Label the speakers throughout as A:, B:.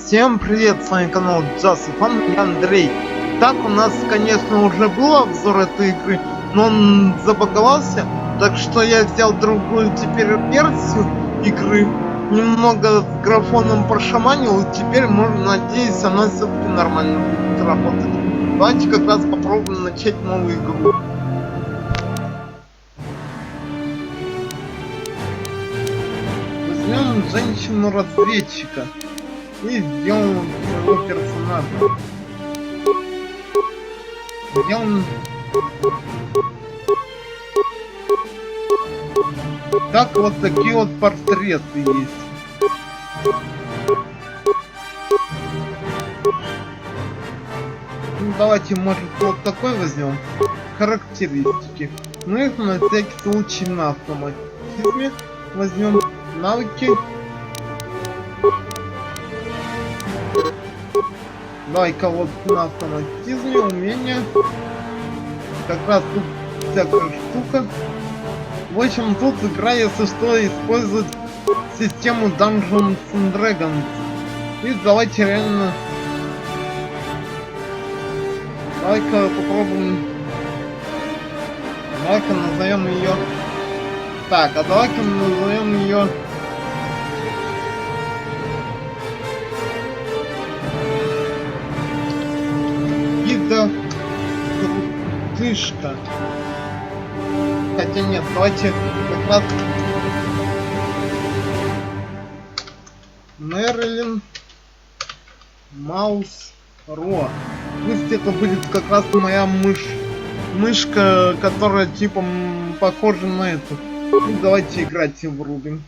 A: Всем привет, с вами канал Фан, я Андрей. Так, у нас, конечно, уже был обзор этой игры, но он забаговался, так что я взял другую теперь версию игры, немного с графоном прошаманил, и теперь, можно, надеюсь, она все-таки нормально будет работать. Давайте как раз попробуем начать новую игру. Возьмем женщину-разведчика и сделаем своего персонажа. Сделаем... Так, вот такие вот портреты есть. Ну, давайте, может, вот такой возьмем. Характеристики. Ну, их на всякий случай на автоматизме возьмем. Навыки. Давай-ка вот на автоматизме, умения. Как раз тут всякая штука. В общем, тут игра, если что, использует систему Dungeons and Dragons. И давайте реально... Давай-ка попробуем... Давай-ка назовем ее... Так, а давай-ка назовем ее... Вида крутышка. Хотя нет, давайте как раз Мэри Маус Ро. Пусть это будет как раз моя мышка, которая типа похожа на эту. Ну, давайте играть и врубим.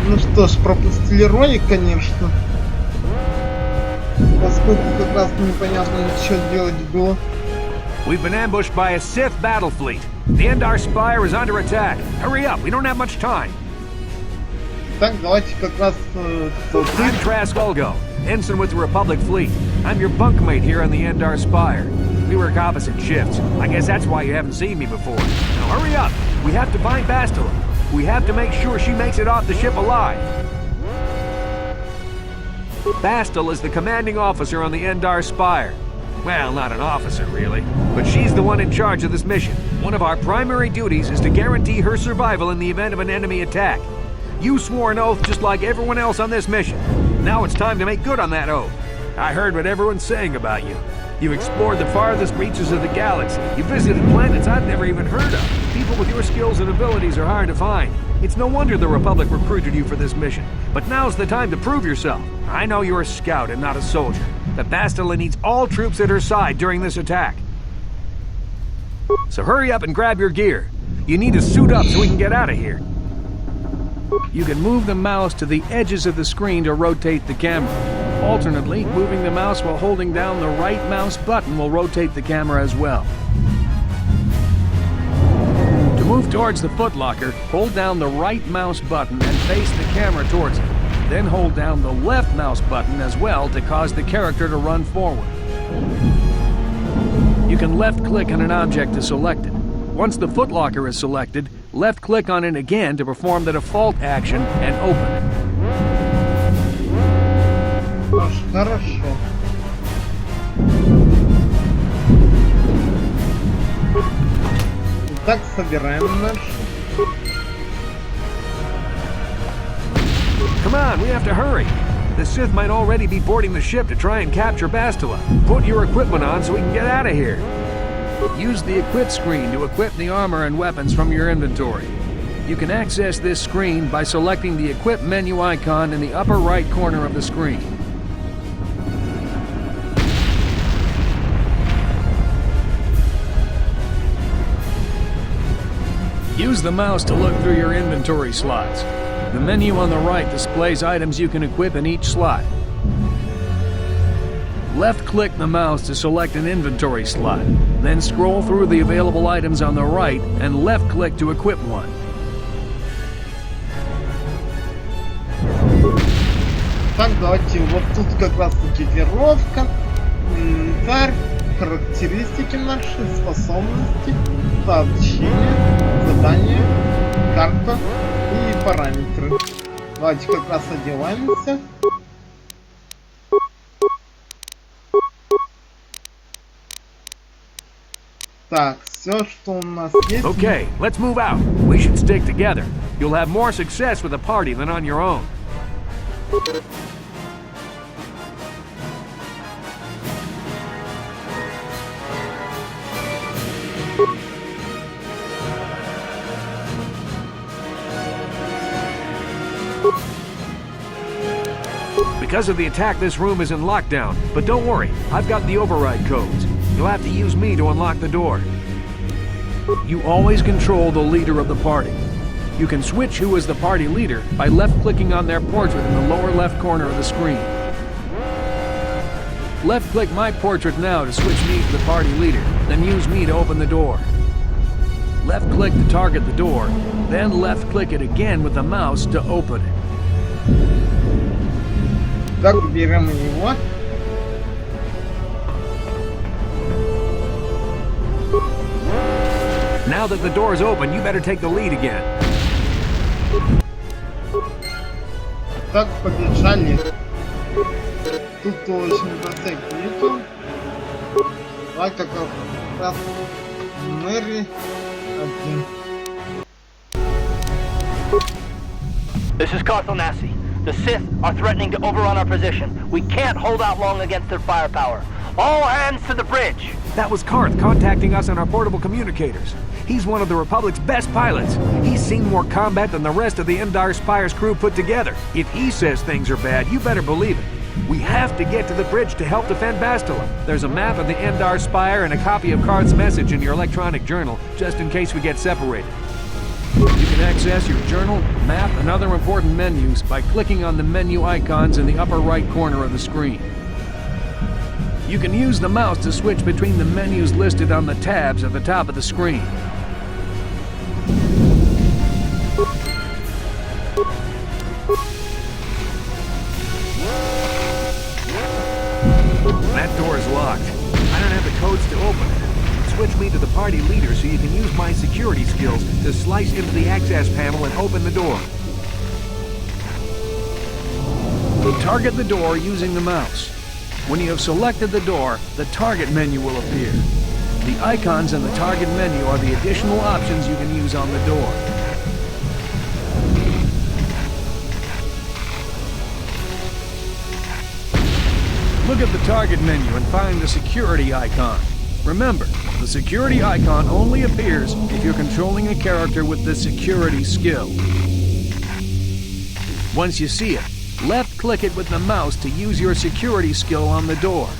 A: Ну что ж, пропустили ролик, конечно. Поскольку как раз непонятно, что делать было.
B: We've been ambushed by a Sith battle fleet. The Endar Spire is under attack. Hurry up, we don't have much time.
A: Так, давайте как раз...
B: I'm Trask Ulgo, ensign with the Republic fleet. I'm your bunkmate here on the Endar Spire. We work opposite shifts. I guess that's why you haven't seen me before. Now hurry up. We have to find Bastila. We have to make sure she makes it off the ship alive. Bastila is the commanding officer on the Endar Spire. Well, not an officer, really. But she's the one in charge of this mission. One of our primary duties is to guarantee her survival in the event of an enemy attack. You swore an oath just like everyone else on this mission. Now it's time to make good on that oath. I heard what everyone's saying about you. You've explored the farthest reaches of the galaxy. You visited planets I've never even heard of. People with your skills and abilities are hard to find. It's no wonder the Republic recruited you for this mission. But now's the time to prove yourself. I know you're a scout and not a soldier. But Bastila needs all troops at her side during this attack. So hurry up and grab your gear. You need to suit up so we can get out of here.
C: You can move the mouse to the edges of the screen to rotate the camera. Alternately, moving the mouse while holding down the right mouse button will rotate the camera as well. To move towards the footlocker, hold down the right mouse button and face the camera towards it. Then hold down the left mouse button as well to cause the character to run forward. You can left-click on an object to select it. Once the footlocker is selected, left-click on it again to perform the default action and open it.
A: Хорошо. Итак, собираем наш.
B: Come on, we have to hurry. The Sith might already be boarding the ship to try and capture Bastila. Put your equipment on so we can get out of here.
C: Use the equip screen to equip the armor and weapons from your inventory. You can access this screen by selecting the equip menu icon in the upper right corner of the screen. Use the mouse to look through your inventory slots. The menu on the right displays items you can equip in each slot. Left-click the mouse to select an inventory slot. Then scroll through the available items on the right and left-click to equip one.
A: Так, давайте вот тут как раз экипировка, инвентарь, характеристики наши, способности, сообщения, задания, карта и параметры. Давайте как раз одеваемся. Так, все, что у нас есть.
B: Okay, let's move out. We should stick together. You'll have more success with a party than on your own. Because of the attack, this room is in lockdown. But don't worry, I've got the override codes. You'll have to use me to unlock the door.
C: You always control the leader of the party. You can switch who is the party leader by left-clicking on their portrait in the lower left corner of the screen. Left-click my portrait now to switch me to the party leader, then use me to open the door. Left-click to target the door, then left-click it again with the mouse to open it.
A: Так, берем его.
B: Now that the door is open, you better take the lead again.
A: Так, побежали. Тут очень бросать нету. Давай-ка как раз Мэри один.
D: This is Carthonasi. The Sith are threatening to overrun our position. We can't hold out long against their firepower. All hands to the bridge!
B: That was Karth contacting us on our portable communicators. He's one of the Republic's best pilots. He's seen more combat than the rest of the Endar Spire's crew put together. If he says things are bad, you better believe it. We have to get to the bridge to help defend Bastila. There's a map of the Endar Spire and a copy of Karth's message in your electronic journal, just in case we get separated.
C: You can access your journal, map, and other important menus by clicking on the menu icons in the upper right corner of the screen. You can use the mouse to switch between the menus listed on the tabs at the top of the screen.
B: That door is locked. I don't have the codes to open it. Switch me to the party leader so you can use my security skills to slice into the access panel and open the door.
C: Target the door using the mouse. When you have selected the door, the target menu will appear. The icons in the target menu are the additional options you can use on the door. Look at the target menu and find the security icon. Remember, the security icon only appears if you're controlling a character with the security skill. Once you see it, left-click it with the mouse to use your security skill on the door.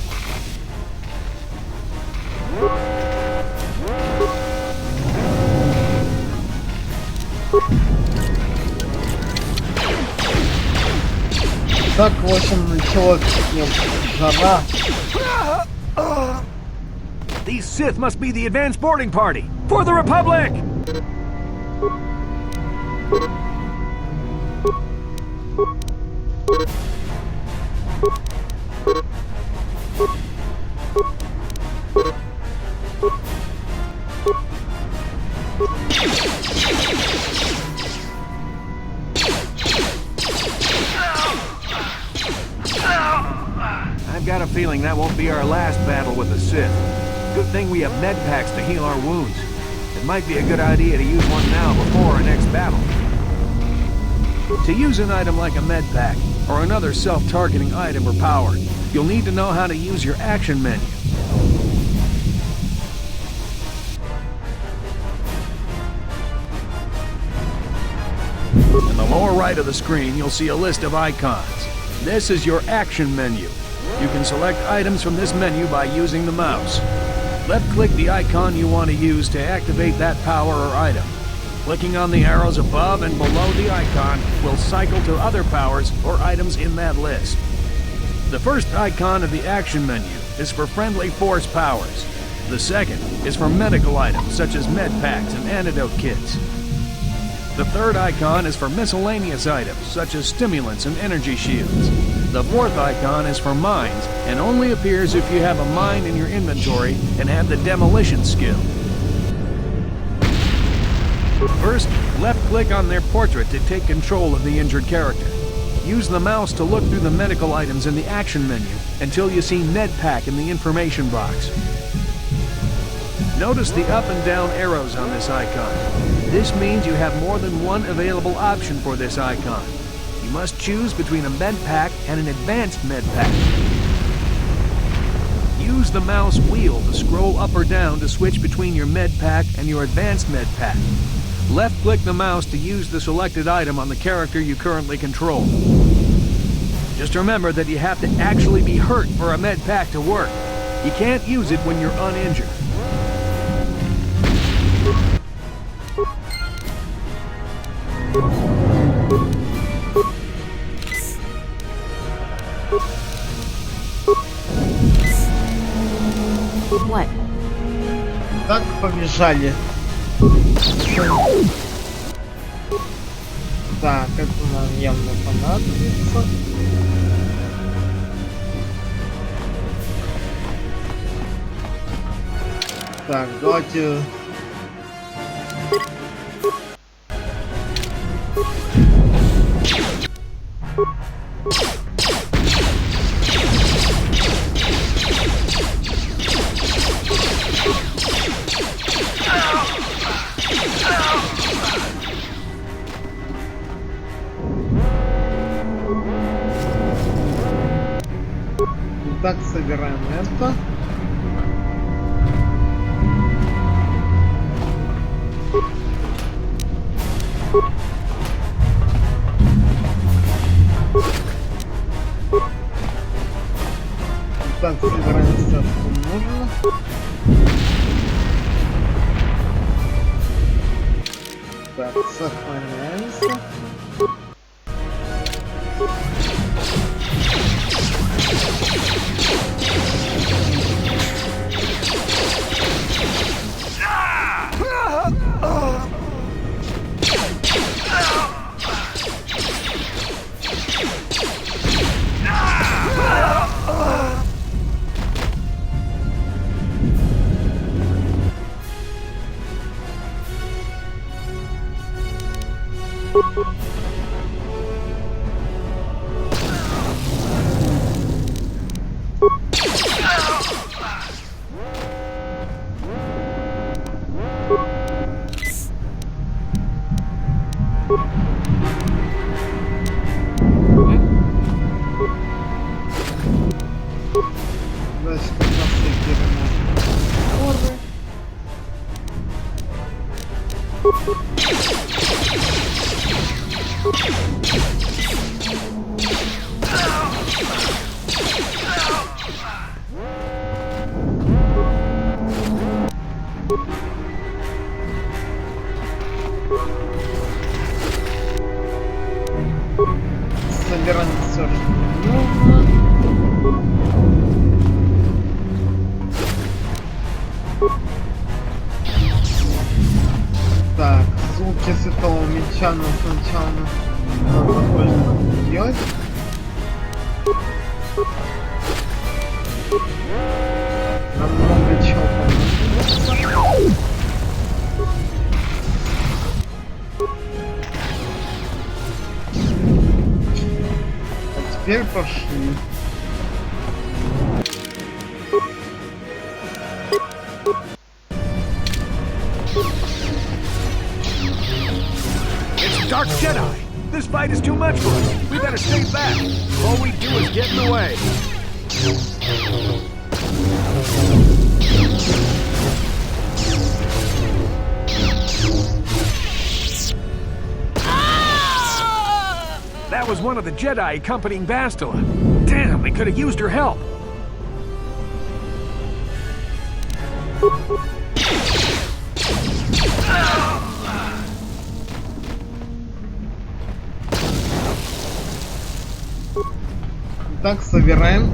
A: Так, в общем, началась жара.
B: These Sith must be the advanced boarding party! For the Republic! I've got a feeling that won't be our last battle with the Sith. Good thing we have med packs to heal our wounds. It might be a good idea to use one now before our next battle.
C: To use an item like a med pack, or another self-targeting item or power, you'll need to know how to use your action menu. In the lower right of the screen, you'll see a list of icons. This is your action menu. You can select items from this menu by using the mouse. Left-click the icon you want to use to activate that power or item. Clicking on the arrows above and below the icon will cycle to other powers or items in that list. The first icon of the action menu is for friendly force powers. The second is for medical items such as med packs and antidote kits. The third icon is for miscellaneous items such as stimulants and energy shields. The fourth icon is for mines and only appears if you have a mine in your inventory and have the demolition skill. First, left-click on their portrait to take control of the injured character. Use the mouse to look through the medical items in the action menu until you see med pack in the information box. Notice the up and down arrows on this icon. This means you have more than one available option for this icon. You must choose between a med pack and an advanced med pack. Use the mouse wheel to scroll up or down to switch between your med pack and your advanced med pack. Left-click the mouse to use the selected item on the character you currently control. Just remember that you have to actually be hurt for a med pack to work. You can't use it when you're uninjured.
E: What?
A: Так, побежали. Так, это нам явно понадобится. Так, давайте... Так, собираем это. Так, собираем все, что нужно. Так, сохраняемся. Значит, у нас всякие ремонты. Собираем все, что нужно. Так, звуки святого меча нам сначала надо кое-что делать. Нам много чего понадобится. А теперь пошли.
B: Dark Jedi! This fight is too much for us. We better stay back. All we do is get in the way. That was one of the Jedi accompanying Bastila. Damn, they could have used her help.
A: Так, собираем.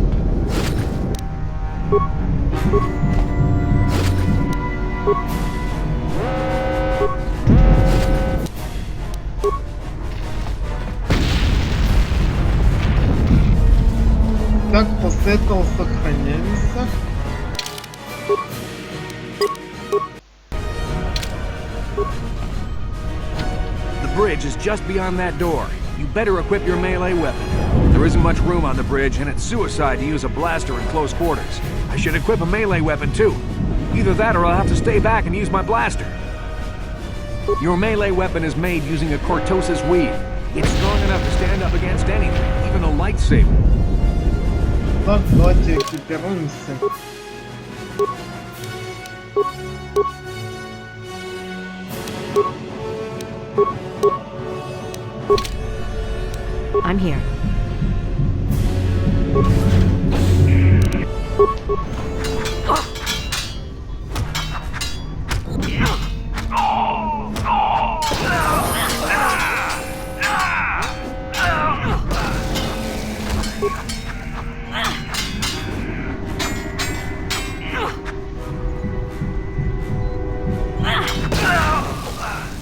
A: Так, после этого сохраняемся.
B: The bridge is just beyond that door. You better equip your melee weapon. There isn't much room on the bridge, and it's suicide to use a blaster in close quarters. I should equip a melee weapon too. Either that or I'll have to stay back and use my blaster. Your melee weapon is made using a cortosis weave. It's strong enough to stand up against anything, even a lightsaber.
A: Так, давайте экипируемся.
E: I'm here.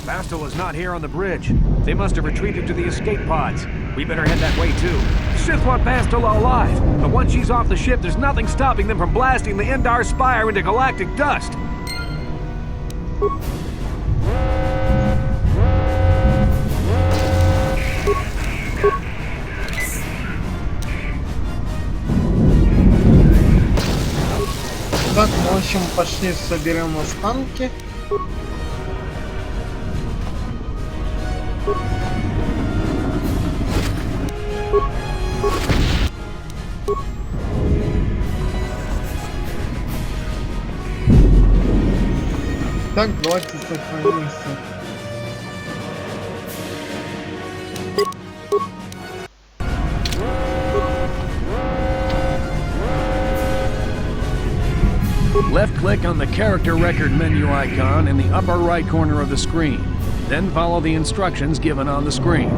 B: Bastel is not here on the bridge. They must have retreated to the escape pods. We better head that way too. The Sith want Bastel alive, but once she's off the ship, there's nothing stopping them from blasting the Endar Spire into galactic dust.
A: Так, в общем, пошли соберем останки. Так, давайте сохранимся.
C: Left-click on the character record menu icon in the upper right corner of the screen. Then follow the instructions given on the screen.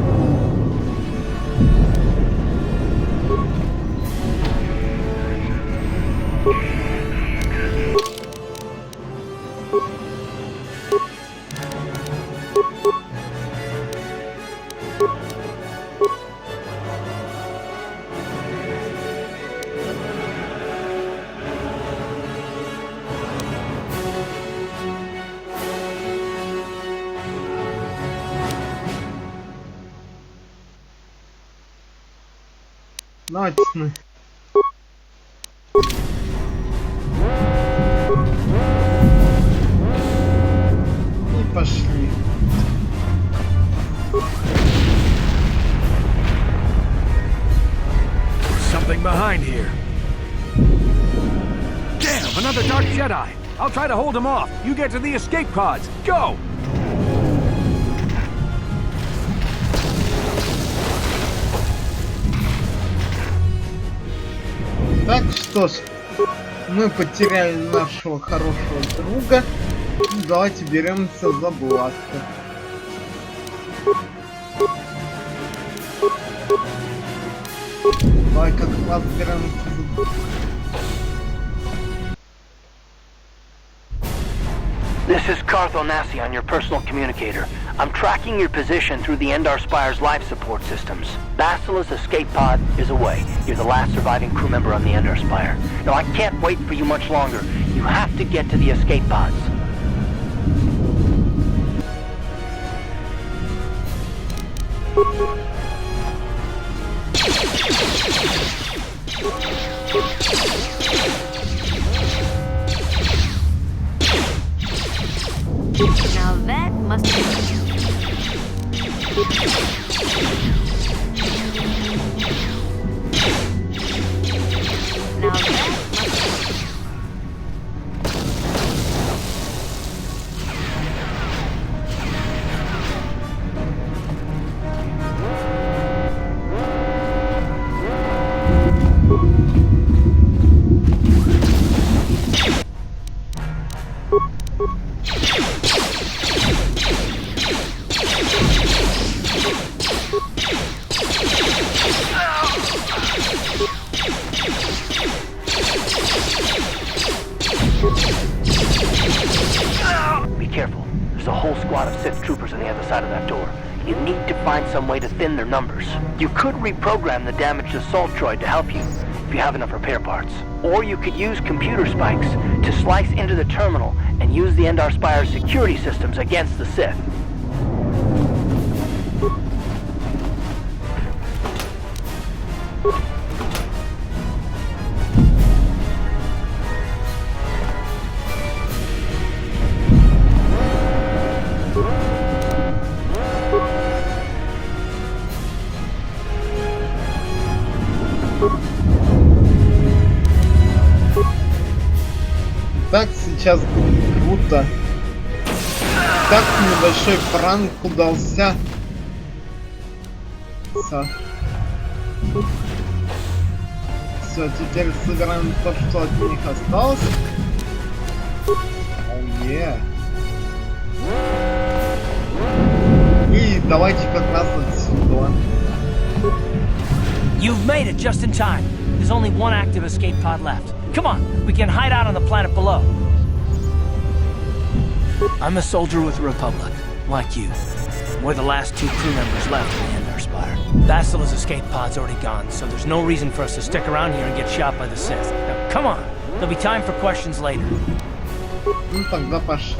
A: Давайте мы. И пошли.
B: Something behind here. Damn, another Dark Jedi. I'll try to hold him off. You get to the escape pods. Go!
A: Так, что ж, мы потеряли нашего хорошего друга. Давайте беремся за бластер. Давай как раз беремся за...
D: This is Carthonasi on your personal communicator. I'm tracking your position through the Endar Spire's life support systems. Basila's escape pod is away. You're the last surviving crew member on the Endar Spire. Now, I can't wait for you much longer. You have to get to the escape pods.
E: Now that must be... Now that must be...
D: some way to thin their numbers. You could reprogram the damaged assault droid to help you, if you have enough repair parts. Or you could use computer spikes to slice into the terminal and use the Endar Spire's security systems against the Sith.
A: Так, сейчас круто. Так небольшой пранк удался. Все, теперь собираем то, что от них осталось. И давайте как раз отсюда.
F: You've made it just in time. There's only one active escape pod left. Come on, we can hide out on the planet below. I'm a soldier with the Republic, like you. We're the last two crew members left in the Endar Spire. Bastila's escape pod's already gone, so there's no reason for us to stick around here and get shot by the Sith. Now, come on, there'll be time for questions later.
A: Ну тогда пошли.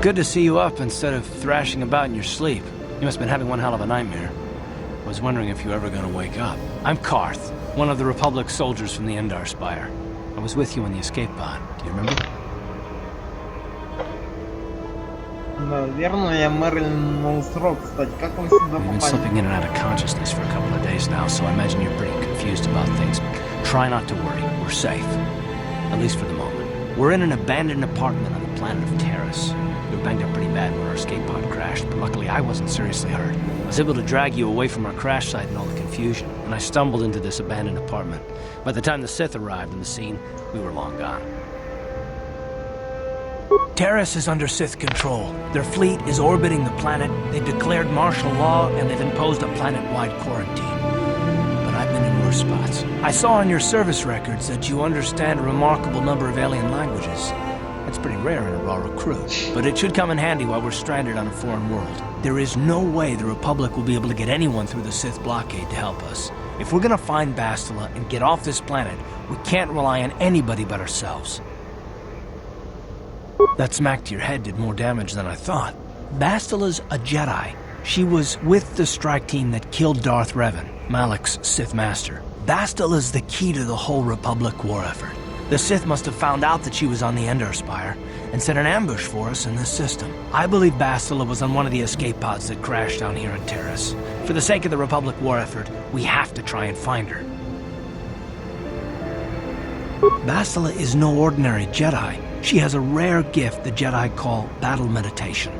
F: Good to see you up instead of thrashing about in your sleep. You must have been having one hell of a nightmare. I was wondering if you were ever going to wake up. I'm Karth, one of the Republic soldiers from the Endar Spire. I was with you on the escape pod. Do you remember?
A: Наверное, Мэри на срок, кстати. Как вы сюда
F: We've been
A: попали?
F: slipping in and out of consciousness for a couple of days now, so I imagine you're pretty confused about things. Try not to worry. We're safe. At least for the moment. We're in an abandoned apartment on the planet of Terrace. We were banged up pretty bad when our escape pod crashed, but luckily I wasn't seriously hurt. I was able to drag you away from our crash site and all the confusion, and I stumbled into this abandoned apartment. By the time the Sith arrived on the scene, we were long gone. Terrace is under Sith control. Their fleet is orbiting the planet, they've declared martial law, and they've imposed a planet-wide quarantine. But I've been in worse spots. I saw on your service records that you understand a remarkable number of alien languages. That's pretty rare in a raw recruit, but it should come in handy while we're stranded on a foreign world. There is no way the Republic will be able to get anyone through the Sith blockade to help us. If we're gonna find Bastila and get off this planet, we can't rely on anybody but ourselves. That smack to your head did more damage than I thought. Bastila's a Jedi. She was with the strike team that killed Darth Revan, Malak's Sith master. Bastila's the key to the whole Republic war effort. The Sith must have found out that she was on the Endar Spire and set an ambush for us in this system. I believe Bastila was on one of the escape pods that crashed down here on Terrace. For the sake of the Republic war effort, we have to try and find her. Bastila is no ordinary Jedi. She has a rare gift the Jedi call battle meditation.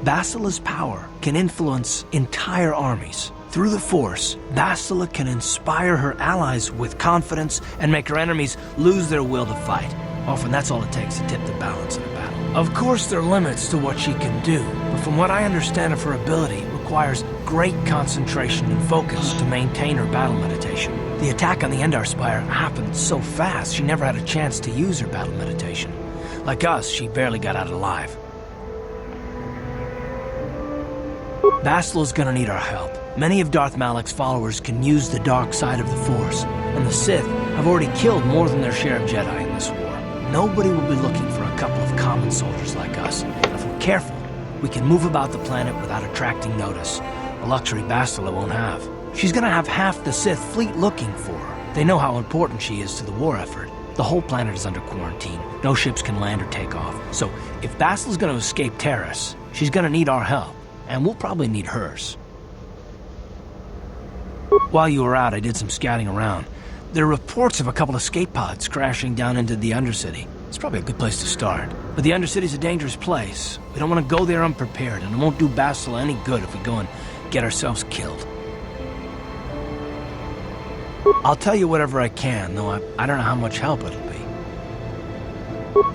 F: Bastila's power can influence entire armies. Through the Force, Bastila can inspire her allies with confidence and make her enemies lose their will to fight. Often that's all it takes to tip the balance in a battle. Of course there are limits to what she can do, but from what I understand of her ability, it requires great concentration and focus to maintain her battle meditation. The attack on the Endar Spire happened so fast she never had a chance to use her battle meditation. Like us, she barely got out alive. Bastila's gonna need our help. Many of Darth Malak's followers can use the dark side of the Force, and the Sith have already killed more than their share of Jedi in this war. Nobody will be looking for a couple of common soldiers like us. And if we're careful, we can move about the planet without attracting notice, a luxury Bastila won't have. She's gonna have half the Sith fleet looking for her. They know how important she is to the war effort. The whole planet is under quarantine. No ships can land or take off. So if Bastila's gonna escape Terrace, she's gonna need our help, and we'll probably need hers. While you were out, I did some scouting around. There are reports of a couple of escape pods crashing down into the Undercity. It's probably a good place to start. But the Undercity's a dangerous place. We don't want to go there unprepared, and it won't do Bastila any good if we go and get ourselves killed. I'll tell you whatever I can, though I don't know how much help it'll be.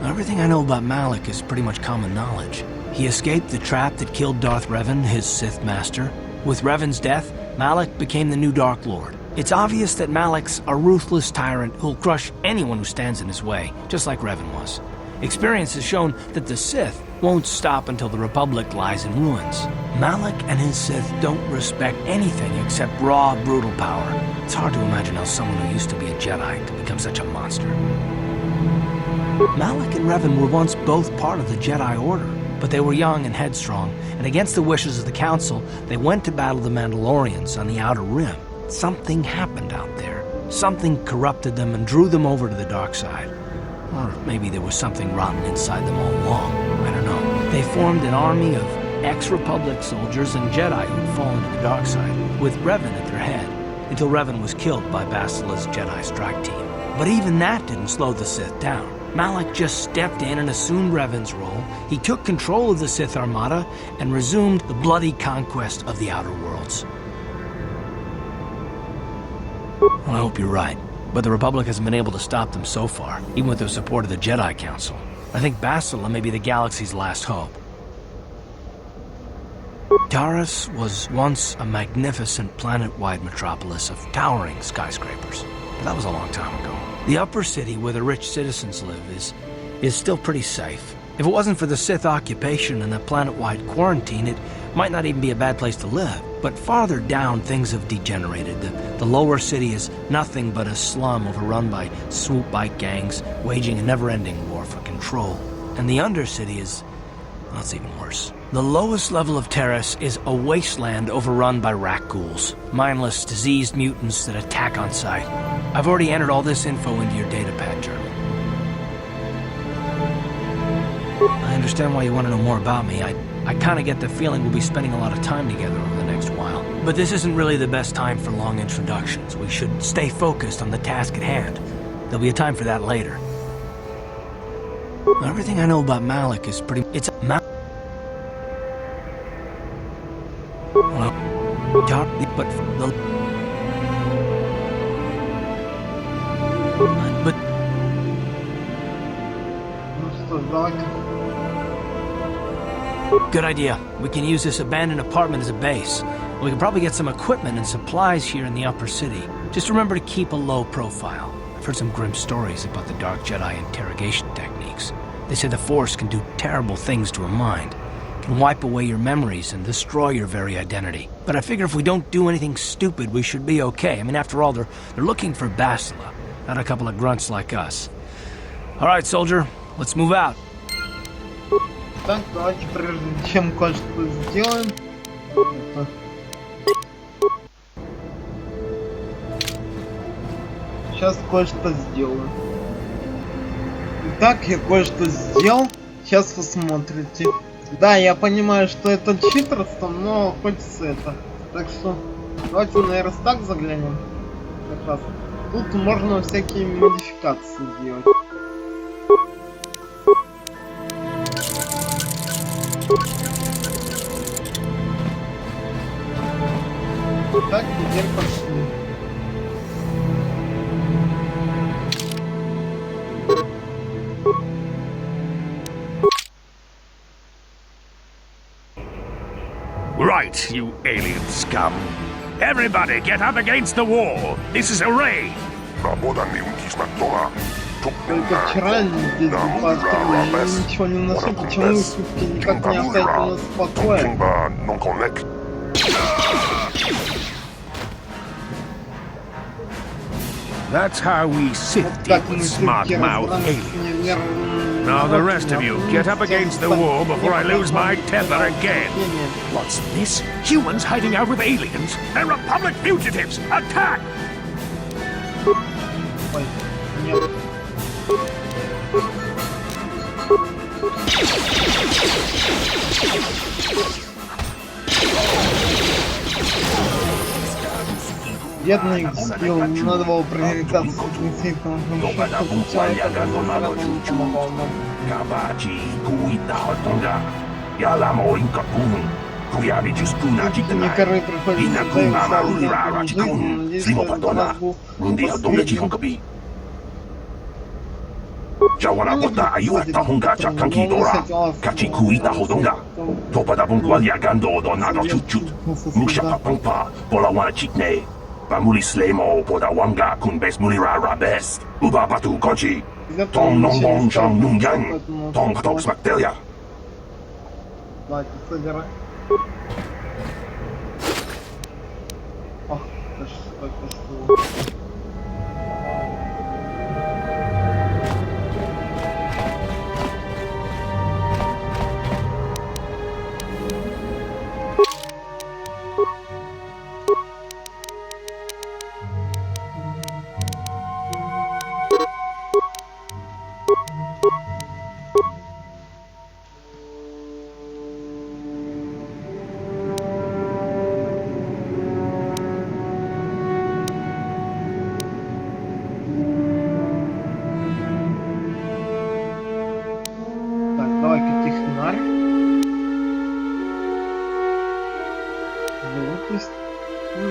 F: Everything I know about Malak is pretty much common knowledge. He escaped the trap that killed Darth Revan, his Sith master. With Revan's death, Malak became the new Dark Lord. It's obvious that Malak's a ruthless tyrant who'll crush anyone who stands in his way, just like Revan was. Experience has shown that the Sith won't stop until the Republic lies in ruins. Malak and his Sith don't respect anything except raw, brutal power. It's hard to imagine how someone who used to be a Jedi could become such a monster. Malak and Revan were once both part of the Jedi Order, but they were young and headstrong, and against the wishes of the Council, they went to battle the Mandalorians on the Outer Rim. Something happened out there. Something corrupted them and drew them over to the dark side. Or maybe there was something rotten inside them all along. I don't know. They formed an army of ex-Republic soldiers and Jedi who'd fallen to the dark side, with Revan at their head, until Revan was killed by Bastila's Jedi strike team. But even that didn't slow the Sith down. Malak just stepped in and assumed Revan's role. He took control of the Sith Armada and resumed the bloody conquest of the Outer Worlds. Well, I hope you're right, but the Republic hasn't been able to stop them so far, even with the support of the Jedi Council. I think Bastila may be the galaxy's last hope. Taris was once a magnificent planet-wide metropolis of towering skyscrapers, but that was a long time ago. The upper city where the rich citizens live is still pretty safe. If it wasn't for the Sith occupation and the planet-wide quarantine, it might not even be a bad place to live. But farther down, things have degenerated. The lower city is nothing but a slum overrun by swoop bike gangs, waging a never-ending war for control. And the undercity is... well, it's even worse. The lowest level of Terrace is a wasteland overrun by rat ghouls, mindless, diseased mutants that attack on sight. I've already entered all this info into your datapad journal. I understand why you want to know more about me. I kind of get the feeling we'll be spending a lot of time together over the next while. But this isn't really the best time for long introductions. We should stay focused on the task at hand. There'll be a time for that later. Everything I know about Malak is pretty... it's... well, but the... but... Good idea. We can use this abandoned apartment as a base. We can probably get some equipment and supplies here in the upper city. Just remember to keep a low profile. I've heard some grim stories about the Dark Jedi interrogation techniques. They say the Force can do terrible things to a mind. It can wipe away your memories and destroy your very identity. But I figure if we don't do anything stupid, we should be okay. I mean, after all, they're looking for Bastila, not a couple of grunts like us. All right, soldier, let's move out.
A: Так, давайте прежде чем кое-что сделаем. Сейчас кое-что сделаю. Итак, я кое-что сделал. Сейчас вы смотрите. Да, я понимаю, что это читерство, но хочется это. Так что давайте, наверное, так заглянем. Как раз. Тут можно всякие модификации делать. Так, теперь пошли.
G: Right, you alien scum. Everybody get up against the wall. This is a raid.
A: Только вчера здесь был патруль, я ничего не ношу, почему вы сутки никак не оставите нас в покое?
G: That's how we sift
A: Так
G: with
A: мы
G: smart
A: сутки
G: mouth
A: разбираемся
G: aliens.
A: с
G: Now the rest of you, get up against the wall before I lose my temper again. What's this? Humans hiding out with aliens? They're Republic fugitives! Attack!
A: Ой, нет. Бедный сбил, надо было пререкаться с инстинктом. Не коры приходится
H: Jawana bota ayu ta honga cha kanki dora kachi kuita hodonga topa da bungwa ya gando do na do chuchut musha papampa pola wana chikne pamuli slemo poda wanga kun bes muli ra best uba patu konchi tom non bon chang nung yang tom patok smaktelia.
A: Давайте собирай. Ох, это ж только что.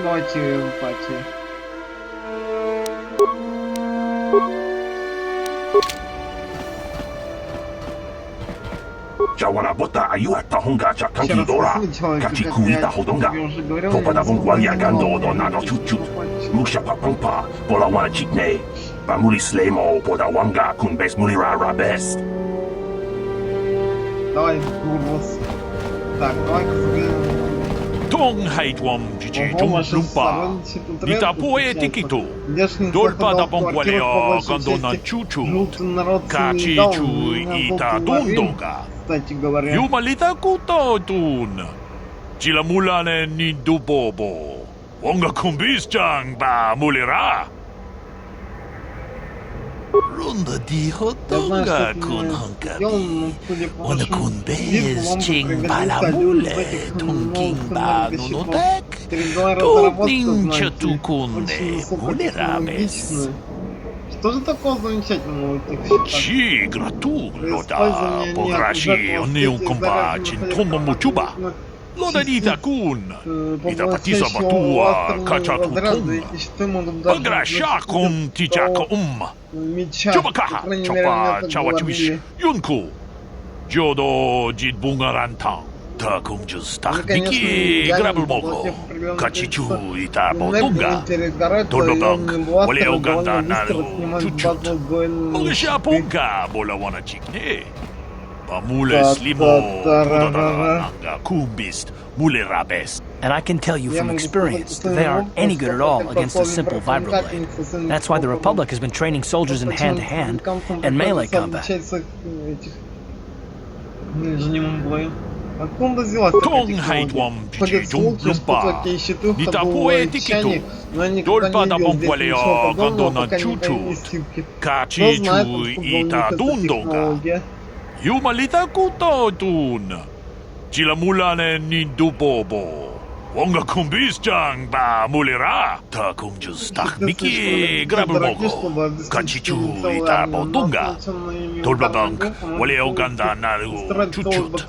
A: Давайте эмпатию.
H: Jawana bota ayu ta honga cha kanki dora kachi kuita hodonga topa da bungwa ya gando do na do chuchut musha papampa pola wana chikne pamuli slemo poda wanga kun bes muli ra best.
A: Давай, голос. Так, давай-ка взглянем.
G: Tong haitwam jiji tung lumpa. Nita poe tikito. Dolpa da bongwaleo gandona chuchu. Kachi chu ita dundonga.
A: Кстати говоря.
G: Yumalita kuto tun. Chilamulane ni dubobo. Wonga kumbis chang ba mulira.
I: Runda di hotonga kun honkabi. Ona kun bez ching balamule tongking ba nunotek. Topning chatukunde mulirabes.
A: Что же такого замечательного в этих щитах?
G: Чи грату лода пограши онеун комба чинтомо мучуба. Loda dita kun. Ita patisa batua kachatu tung. Pagrasha kum tichaka Chubakaha chopa chawachwish yunku. Jodo jid bungarantang. Ta kumjus takniki grabul moko. Kachichu ita botunga. Tolobang wale oganda naru chuchut. Mogisha punka bola wana chikne. Pamule slimo pudadanga kumbist mule rabes.
F: And I can tell you from experience that they aren't any good at all against a simple vibroblade. That's why the Republic has been training soldiers in hand-to-hand and melee combat.
G: Tong haitwam jiji jung lumpa. Nita poe tikitu. Dolpa da bongwaleo gandona chuchu. Kachi chu ita dundonga. Yumalita kuto tun. Chilamulane ni dubobo. Wonga kumbis chang ba mulira. Ta kumjus takniki grabumoko. Kachichu ita bodunga. Tolbabank wale oganda naru chuchut.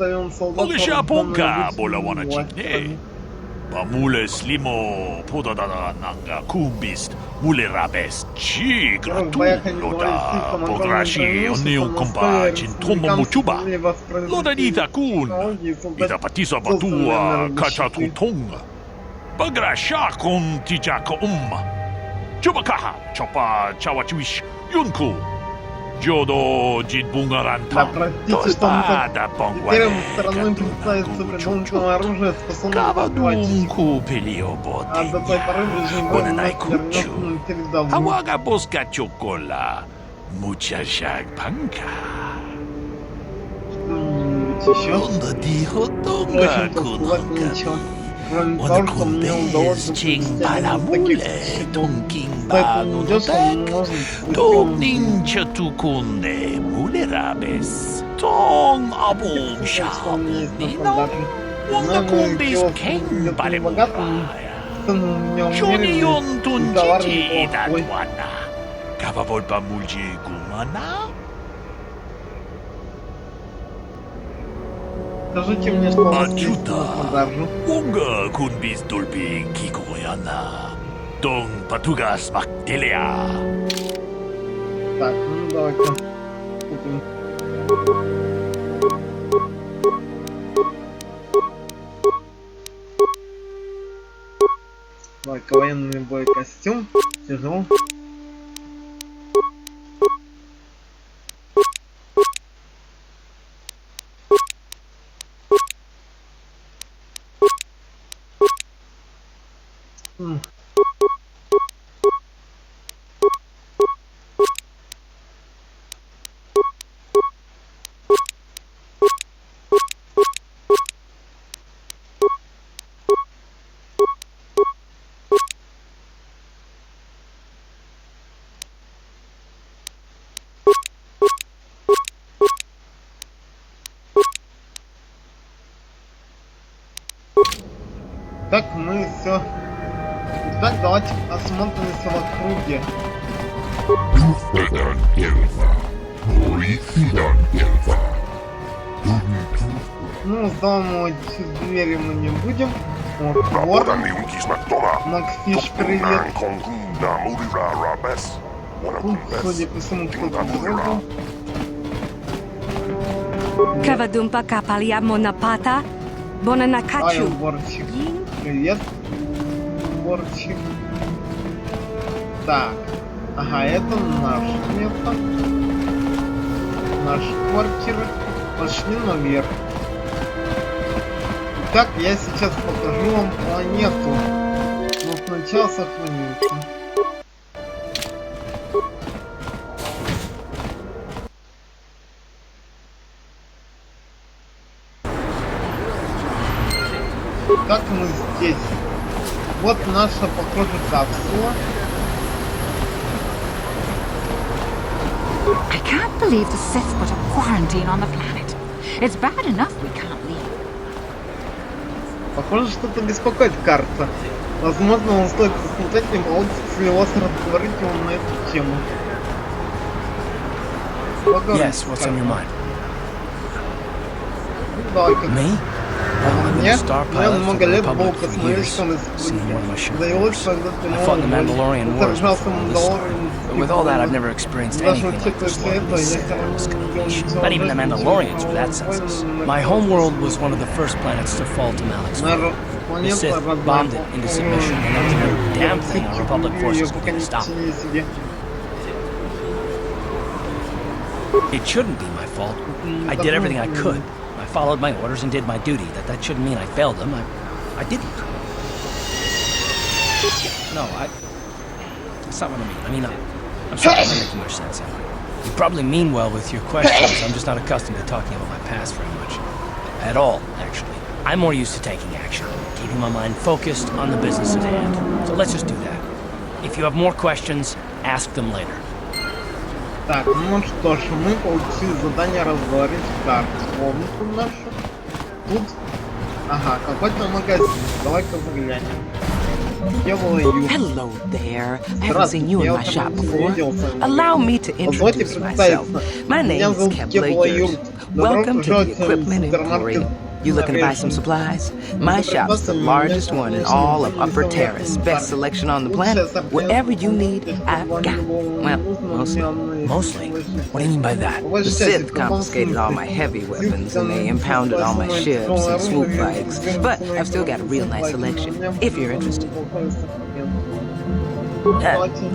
G: Mogisha ponka bola wana chikne. Pamule slimo podadada nanga kumbist mule rabes chi gratu loda pograshi onneun kompa chintomo muchuba loda dita kun ita patisa batua kachatu tonga pagrasha kun tijaka chubakaha chopa chawachwish yunku Jodo Jidbунгаранта.
A: Простите, что мы так первой стороной представится придуманное оружие, способное убивать. А до той поры режим вернется передовую.
G: Хавага боска чокола. Мучашак панка.
A: что-нибудь еще? Очень сказать нечего. Кроме того, что мне удалось запустить один из таких счетов. Поэтому дешево можно Скажите мне, что у вас есть на продажу. Так, ну давай-ка купим. Давай-ка военный боекостюм. Тяжело. Так, мы все. Итак, давайте осмотримся в округе. Ну, взламывать двери мы не будем. Вот, вор. Макфиш, привет. Тут, судя по всему, кто-то вроде.
E: Кавадумпа капальямо на пата. Бона на
A: Ай,
E: качу.
A: уборщик. Привет. Уборщик. Так. Ага, это наш место. Наша квартира. Пошли наверх. Итак, я сейчас покажу вам планету. Но сначала сохранится. Как мы здесь? Вот наша, похоже, капсула.
J: I can't believe the Sith put a quarantine on the planet. It's bad enough we can't leave.
A: Похоже, что-то беспокоит карта. Возможно, вам стоит посмотреть, не получится ли у вас разговорить его на эту тему.
F: Yes, what's on your mind?
A: Давай-ка.
F: Me?
A: Мне много лет был космонавтом из Довелось создать сражался Мандалориан.
F: With all that, I've never experienced anything like this escalation. Not even the Mandalorians were that senseless. My homeworld was one of the first planets to fall to Malik's will. The Sith bombed it into submission, and there was no damn thing our Republic forces could do to stop it. It shouldn't be my fault. I did everything I could. I followed my orders and did my duty. That shouldn't mean I failed them. I didn't. No, that's not what I mean. I'm sorry if I'm making much sense. You probably mean well with your questions. I'm just not accustomed to talking about my past very much. At all, actually. I'm more used to taking action, keeping my mind focused on the business at hand. So let's just do that. If you have more questions, ask them later.
A: Так, ну что ж, мы получили задание разговорить карту. Комнату нашу. Тут, ага, какой-то магазин. Давай-ка заглянем.
K: Hello there. I haven't seen you in my shop before. Allow me to introduce myself. My name is Kevlar Yurt. Welcome to the Equipment Emporium. You looking to buy some supplies? My shop's the largest one in all of Upper Terrace. Best selection on the planet. Whatever you need, I've got. Well, mostly.
F: Mostly? What do you mean by that?
K: The Sith confiscated all my heavy weapons and they impounded all my ships and swoop bikes. But I've still got a real nice selection, if you're interested.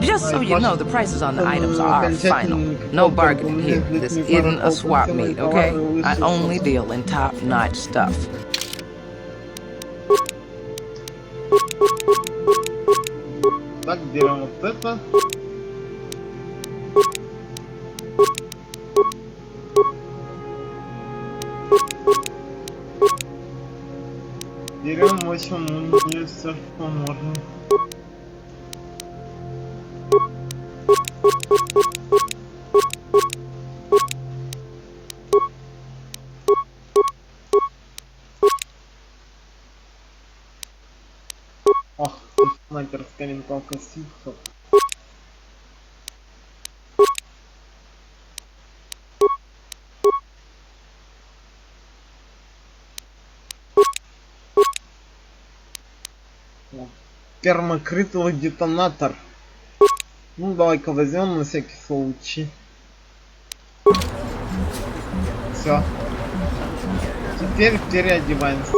K: Just so you know, the prices on the items are final. No bargaining here. This isn't a swap meet, okay? I only deal in top-notch stuff.
A: Так, берем вот это. берем, в общем, у нее все, что можно. Ох, снайперская винтовка ситхов. Пермакритовый детонатор. Ну, давай-ка возьмем на всякий случай. Все. Теперь переодеваемся.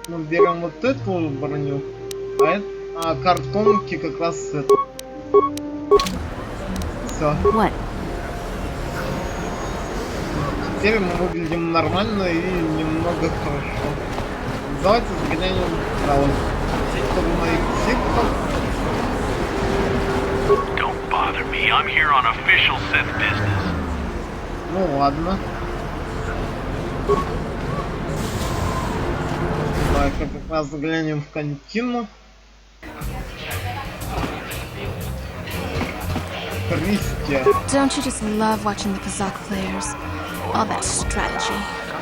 A: Мы берем вот эту броню, а картонки как раз это. Все. Теперь мы выглядим нормально и немного хорошо. Давайте сгоняем вправо. Чтобы моих ситхов.
L: Don't bother me. I'm here on official Sith business.
A: Ну ладно. Давай-ка как раз заглянем в кантину.
M: Don't you just love watching the Kazakh players? All that strategy,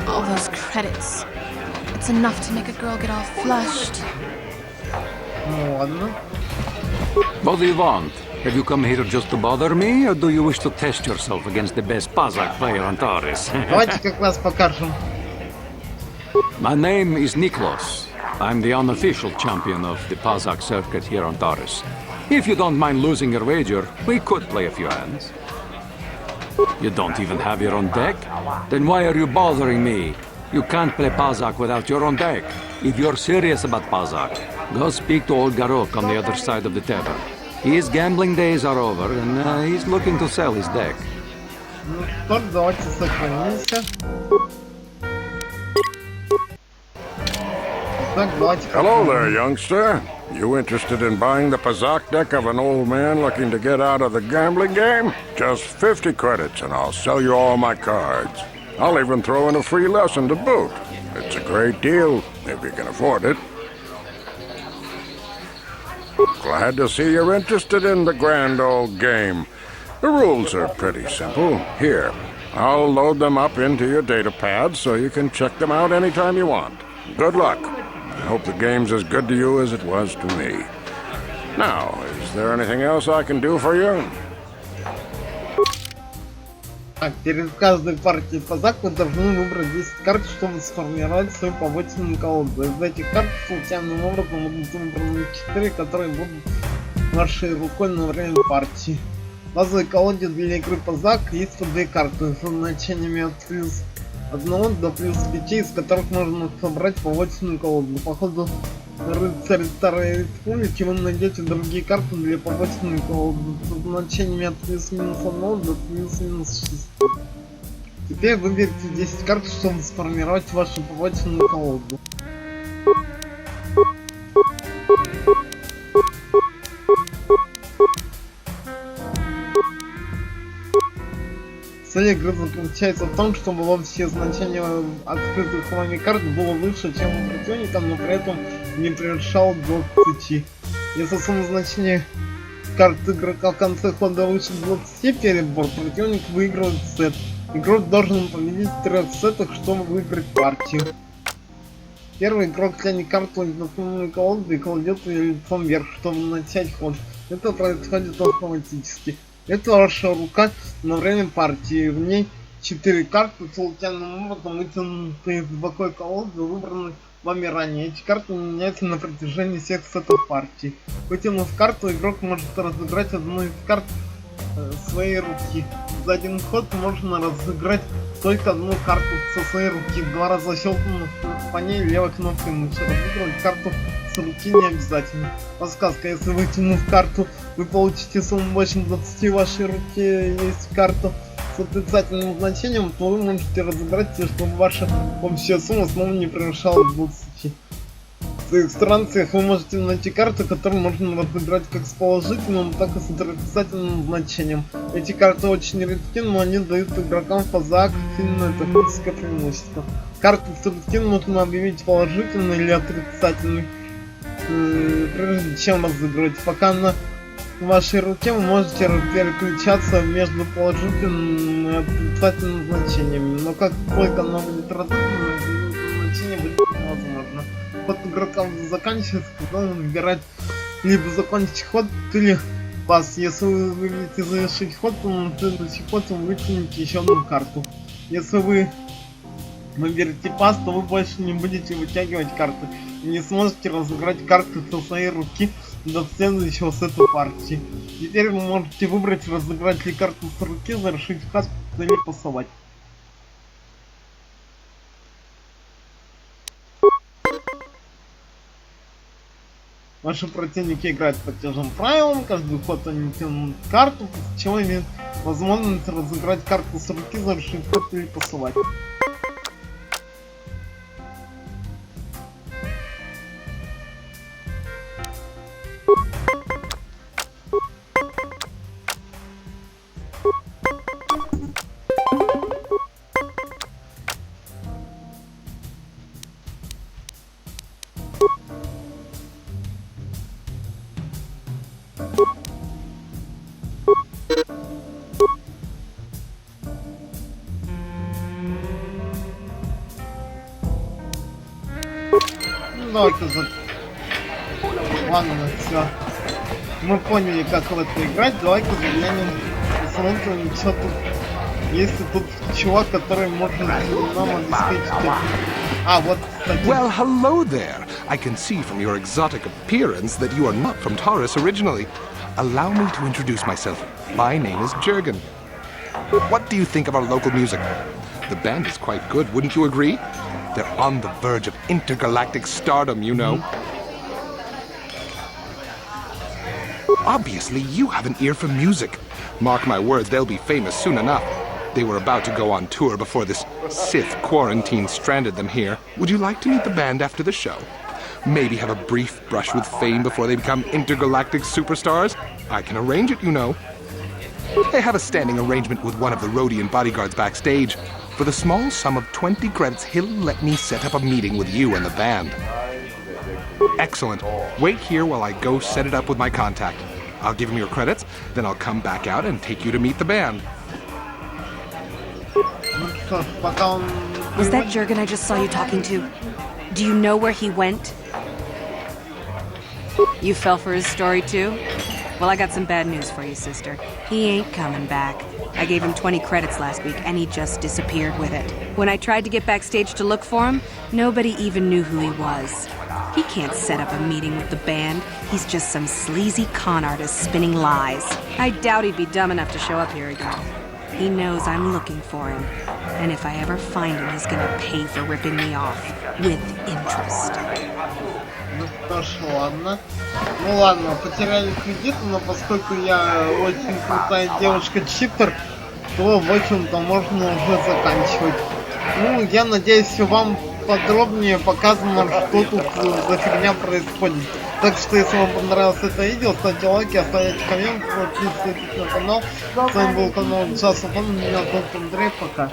M: all those credits. It's enough to make a girl get all flushed.
A: Ну ладно.
N: What do you want? Have you come here just to bother me, or do you wish to test yourself against the best Pazak player on Taurus?
A: Давайте как раз покажем.
N: My name is Niklos. I'm the unofficial champion of the Pazak circuit here on Taurus. If you don't mind losing your wager, we could play a few hands. You don't even have your own deck? Then why are you bothering me? You can't play Pazak without your own deck. If you're serious about Pazak, go speak to old Garok on the other side of the tavern. His gambling days are over, and he's looking to sell his deck.
A: Давайте сохранимся.
O: Hello there, youngster. You interested in buying the Pazak deck of an old man looking to get out of the gambling game? Just 50 credits and I'll sell you all my cards. I'll even throw in a free lesson to boot. It's a great deal, if you can afford it. Glad to see you're interested in the grand old game. The rules are pretty simple. Here, I'll load them up into your data pad so you can check them out anytime you want. Good luck. I hope the game's as good to you as it was to me. Now, is there anything else I can do for you?
A: Так, перед каждой партией Пазак вы должны выбрать 10 карт, чтобы сформировать свою побочную колоду. Из этих карт случайным образом будут выбраны 4, которые будут вашей рукой на время партии. В базовой колоде для игры Пазак есть по 2 карты с значениями от плюс 1 до плюс 5, из которых можно собрать побочную колоду. По ходу рыцарь Старой Республики вы найдете другие карты для побочной колоды с значениями от плюс-минус 1 до плюс-минус 6. Теперь выберите 10 карт, чтобы сформировать вашу побочную колоду. Цель игры заключается в том, чтобы общее значение открытых вами карт было выше, чем у противника, но при этом не превышало 20. Если сумма значения карт игрока в конце хода выше 20 перебор, противник выигрывает сет. Игрок должен победить в 3 сетах, чтобы выиграть партию. Первый игрок тянет карту из основной колоды и кладет ее лицом вверх, чтобы начать ход. Это происходит автоматически. Это ваша рука на время партии. В ней 4 карты, случайным образом вытянутые из такой колоды, выбраны вами ранее. Эти карты меняются на протяжении всех сетов партии. Вытянув карту, игрок может разыграть одну из карт своей руки. За один ход можно разыграть только одну карту со своей руки. 2 раза щелкнув по ней левой кнопкой мыши. Разыгрывать карту с руки не обязательно. Подсказка: если вытянув карту, вы получите сумму больше 20, в вашей руке есть карта с отрицательным значением, то вы можете разыграть, чтобы ваша общая сумма снова не превышала 20. В своих странствиях вы можете найти карты, которые можно разыграть как с положительным, так и с отрицательным значением. Эти карты очень редки, но они дают игрокам в пазах сильное тактическое преимущество. Карты с редки нужно объявить положительный или отрицательный, прежде чем разыгрывать. Пока на вашей руке вы можете переключаться между положительным и отрицательным значениями, но как только оно будет разыграно, значение будет невозможно. Ход игрока заканчивается, когда он выбирает либо закончить ход или пас. Если вы выберете завершить ход, то на следующий ход вы вытянете еще одну карту. Если вы выберете пас, то вы больше не будете вытягивать карты и не сможете разыграть карты со своей руки до следующего сета партии. Теперь вы можете выбрать, разыграть ли карту с руки, завершить ход или пасовать. Ваши противники играют по тем же правилам, каждый ход они тянут карту, после чего имеют возможность разыграть карту с руки, завершить ход или пасовать. Давайте за... Ладно, все. Мы поняли, как в это играть. Давайте заглянем, посмотрим, что тут. Есть ли тут чувак, который может нам обеспечить это. А, вот, кстати.
P: Well, hello there. I can see from your exotic appearance that you are not from Taurus originally. Allow me to introduce myself. My name is Jurgen. What do you think of our local music? The band is quite good, wouldn't you agree? They're on the verge of intergalactic stardom, you know. Obviously, you have an ear for music. Mark my words, they'll be famous soon enough. They were about to go on tour before this Sith quarantine stranded them here. Would you like to meet the band after the show? Maybe have a brief brush with fame before they become intergalactic superstars? I can arrange it, you know. I have a standing arrangement with one of the Rhodian bodyguards backstage. For the small sum of 20 credits, he'll let me set up a meeting with you and the band. Excellent. Wait here while I go set it up with my contact. I'll give him your credits, then I'll come back out and take you to meet the band.
E: Was that Jurgen I just saw you talking to? Do you know where he went? You fell for his story too? Well, I got some bad news for you, sister. He ain't coming back. I gave him 20 credits last week, and he just disappeared with it. When I tried to get backstage to look for him, nobody even knew who he was. He can't set up a meeting with the band. He's just some sleazy con artist spinning lies. I doubt he'd be dumb enough to show up here again. He knows I'm looking for him, and if I ever find him, he's gonna pay for ripping me off, with interest.
A: Ну что ж, ладно. Ну ладно, потеряли кредит, но поскольку я очень крутая девушка-читер, то, в общем-то, можно уже заканчивать. Ну, я надеюсь, вам подробнее показано, что тут за фигня происходит. Так что, если вам понравилось это видео, ставьте лайки, оставляйте комменты, подписывайтесь на канал. С вами был канал Just Fun, меня зовут Андрей, пока.